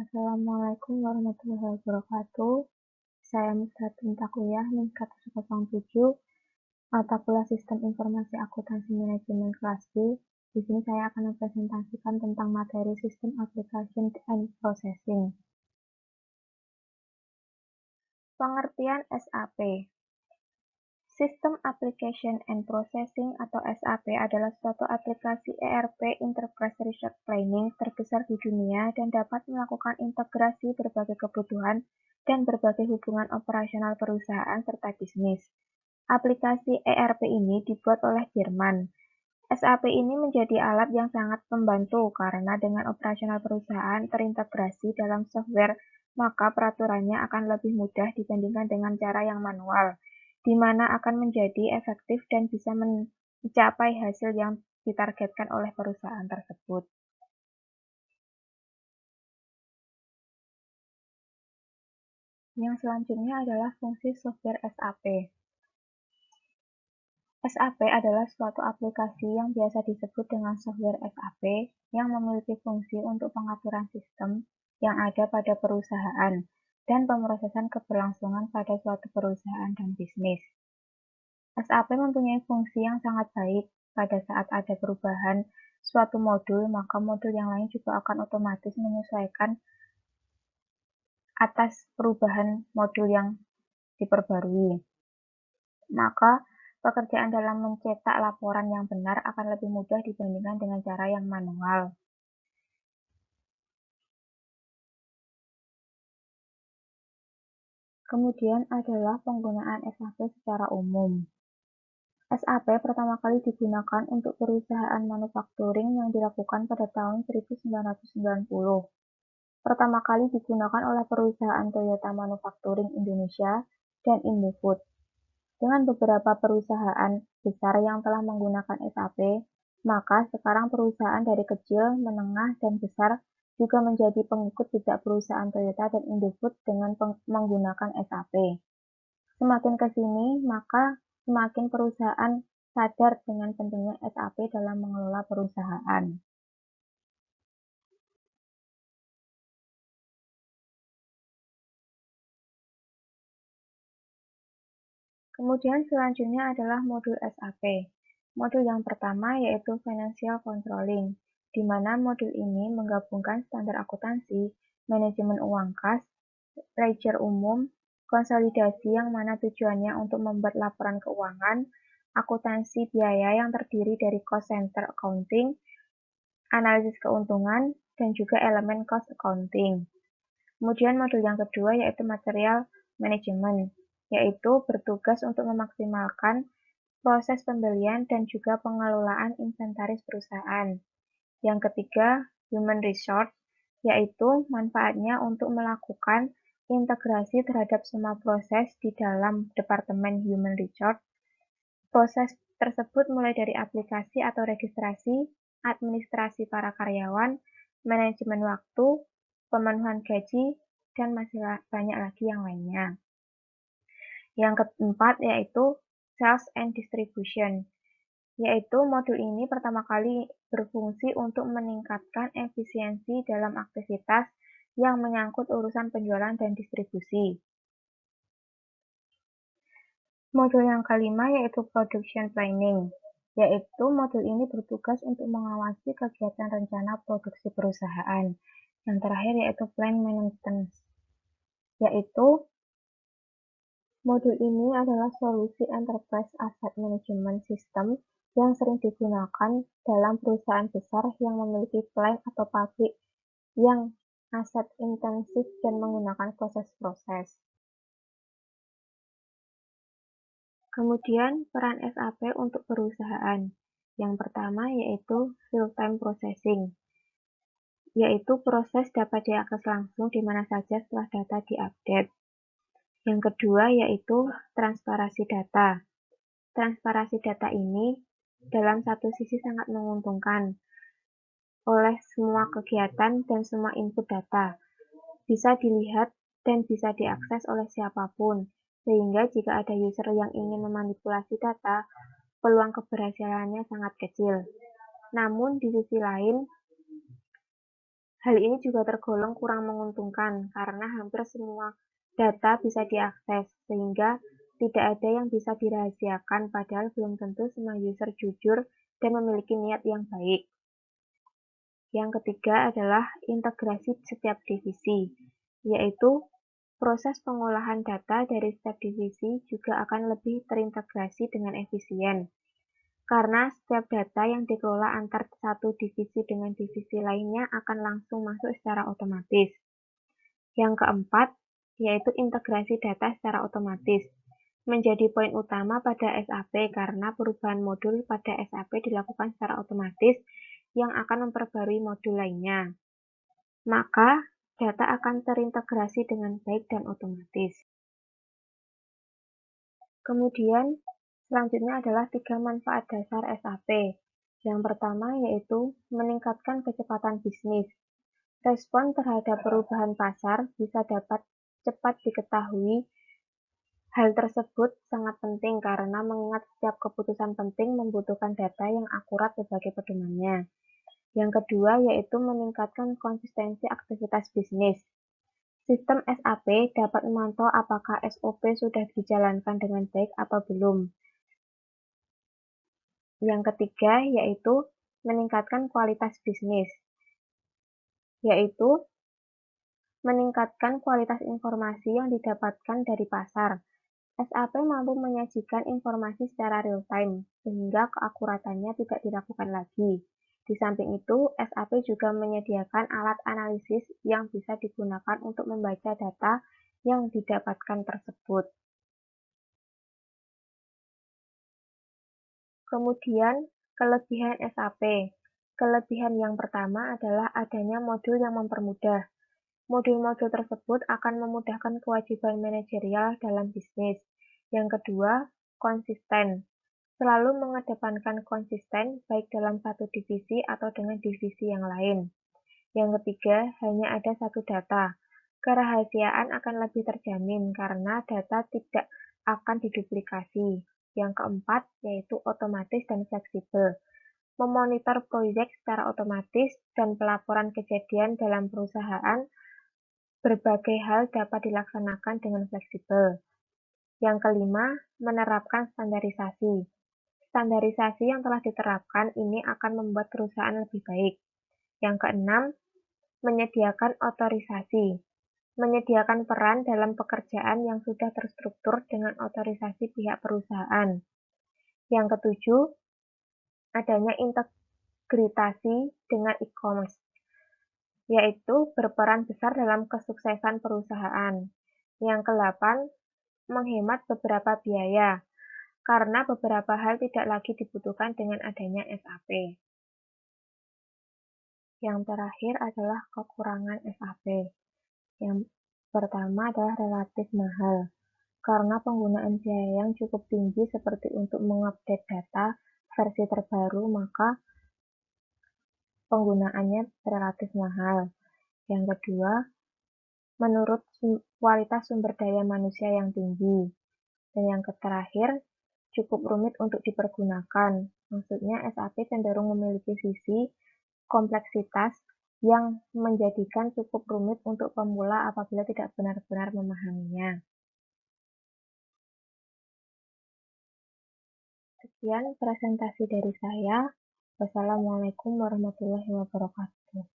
Assalamualaikum warahmatullahi wabarakatuh. Saya Musdatun Takliyah NIM 107, mata kuliah Sistem Informasi Akuntansi Manajemen kelas B. Di sini saya akan mempresentasikan tentang materi System Application and Processing. Pengertian SAP. System Application and Processing atau SAP adalah suatu aplikasi ERP Enterprise Resource Planning terbesar di dunia dan dapat melakukan integrasi berbagai kebutuhan dan berbagai hubungan operasional perusahaan serta bisnis. Aplikasi ERP ini dibuat oleh Jerman. SAP ini menjadi alat yang sangat membantu karena dengan operasional perusahaan terintegrasi dalam software, maka peraturannya akan lebih mudah dibandingkan dengan cara yang manual, di mana akan menjadi efektif dan bisa mencapai hasil yang ditargetkan oleh perusahaan tersebut. Yang selanjutnya adalah fungsi software SAP. SAP adalah suatu aplikasi yang biasa disebut dengan software SAP yang memiliki fungsi untuk pengaturan sistem yang ada pada perusahaan dan pemrosesan keberlangsungan pada suatu perusahaan dan bisnis. SAP mempunyai fungsi yang sangat baik. Pada saat ada perubahan suatu modul, maka modul yang lain juga akan otomatis menyesuaikan atas perubahan modul yang diperbarui. Maka pekerjaan dalam mencetak laporan yang benar akan lebih mudah dibandingkan dengan cara yang manual. Kemudian adalah penggunaan SAP secara umum. SAP pertama kali digunakan untuk perusahaan manufakturing yang dilakukan pada tahun 1990. Pertama kali digunakan oleh perusahaan Toyota Manufacturing Indonesia dan Indofood. Dengan beberapa perusahaan besar yang telah menggunakan SAP, maka sekarang perusahaan dari kecil, menengah, dan besar juga menjadi pengikut jejak perusahaan Toyota dan Indofood dengan menggunakan SAP. Semakin ke sini, maka semakin perusahaan sadar dengan pentingnya SAP dalam mengelola perusahaan. Kemudian selanjutnya adalah modul SAP. Modul yang pertama yaitu Financial Controlling, di mana modul ini menggabungkan standar akuntansi, manajemen uang kas, ledger umum, konsolidasi yang mana tujuannya untuk membuat laporan keuangan, akuntansi biaya yang terdiri dari cost center accounting, analisis keuntungan, dan juga elemen cost accounting. Kemudian modul yang kedua yaitu Material Management, yaitu bertugas untuk memaksimalkan proses pembelian dan juga pengelolaan inventaris perusahaan. Yang ketiga, Human Resource, yaitu manfaatnya untuk melakukan integrasi terhadap semua proses di dalam Departemen Human Resource. Proses tersebut mulai dari aplikasi atau registrasi, administrasi para karyawan, manajemen waktu, pemenuhan gaji, dan masih banyak lagi yang lainnya. Yang keempat yaitu Sales and Distribution, yaitu modul ini pertama kali berfungsi untuk meningkatkan efisiensi dalam aktivitas yang menyangkut urusan penjualan dan distribusi. Modul yang kelima yaitu Production Planning, yaitu modul ini bertugas untuk mengawasi kegiatan rencana produksi perusahaan. Yang terakhir yaitu Plan Maintenance, yaitu modul ini adalah solusi Enterprise Asset Management System yang sering digunakan dalam perusahaan besar yang memiliki plant atau pabrik yang aset intensif dan menggunakan proses-proses. Kemudian, peran SAP untuk perusahaan. Yang pertama yaitu real-time processing, yaitu proses dapat diakses langsung di mana saja setelah data diupdate. Yang kedua yaitu transparansi data. Transparansi data ini dalam satu sisi sangat menguntungkan oleh semua kegiatan dan semua input data. Bisa dilihat dan bisa diakses oleh siapapun, sehingga jika ada user yang ingin memanipulasi data, peluang keberhasilannya sangat kecil. Namun di sisi lain, Hal ini juga tergolong kurang menguntungkan karena hampir semua data bisa diakses, sehingga tidak ada yang bisa dirahasiakan padahal belum tentu semua user jujur dan memiliki niat yang baik. Yang ketiga adalah integrasi setiap divisi, yaitu proses pengolahan data dari setiap divisi juga akan lebih terintegrasi dengan efisien, karena setiap data yang dikelola antar satu divisi dengan divisi lainnya akan langsung masuk secara otomatis. Yang keempat, yaitu integrasi data secara otomatis. Menjadi poin utama pada SAP karena perubahan modul pada SAP dilakukan secara otomatis yang akan memperbarui modul lainnya. Maka, data akan terintegrasi dengan baik dan otomatis. Kemudian, selanjutnya adalah 3 manfaat dasar SAP. Yang pertama yaitu meningkatkan kecepatan bisnis. Respon terhadap perubahan pasar bisa dapat cepat diketahui. Hal tersebut sangat penting karena mengingat setiap keputusan penting membutuhkan data yang akurat sebagai pedomannya. Yang kedua yaitu meningkatkan konsistensi aktivitas bisnis. Sistem SAP dapat memantau apakah SOP sudah dijalankan dengan baik atau belum. Yang ketiga yaitu meningkatkan kualitas bisnis, yaitu meningkatkan kualitas informasi yang didapatkan dari pasar. SAP mampu menyajikan informasi secara real-time, sehingga keakuratannya tidak diragukan lagi. Di samping itu, SAP juga menyediakan alat analisis yang bisa digunakan untuk membaca data yang didapatkan tersebut. Kemudian, kelebihan SAP. Kelebihan yang pertama adalah adanya modul yang mempermudah. Modul-modul tersebut akan memudahkan kewajiban manajerial dalam bisnis. Yang kedua, konsisten. Selalu mengedepankan konsisten baik dalam satu divisi atau dengan divisi yang lain. Yang ketiga, hanya ada satu data. Kerahasiaan akan lebih terjamin karena data tidak akan diduplikasi. Yang keempat, yaitu otomatis dan fleksibel. Memonitor proyek secara otomatis dan pelaporan kejadian dalam perusahaan berbagai hal dapat dilaksanakan dengan fleksibel. Yang kelima, menerapkan standarisasi. Standarisasi yang telah diterapkan ini akan membuat perusahaan lebih baik. Yang keenam, menyediakan otorisasi. Menyediakan peran dalam pekerjaan yang sudah terstruktur dengan otorisasi pihak perusahaan. Yang ketujuh, adanya integritasi dengan e-commerce, yaitu berperan besar dalam kesuksesan perusahaan. Yang kedelapan, menghemat beberapa biaya, karena beberapa hal tidak lagi dibutuhkan dengan adanya SAP. Yang terakhir adalah kekurangan SAP. Yang pertama adalah relatif mahal. Karena penggunaan biaya yang cukup tinggi seperti untuk mengupdate data versi terbaru, maka penggunaannya relatif mahal. Yang kedua, menurut kualitas sumber daya manusia yang tinggi. Dan yang terakhir, cukup rumit untuk dipergunakan. Maksudnya SAP cenderung memiliki sisi kompleksitas yang menjadikan cukup rumit untuk pemula apabila tidak benar-benar memahaminya. Sekian presentasi dari saya. Wassalamualaikum warahmatullahi wabarakatuh.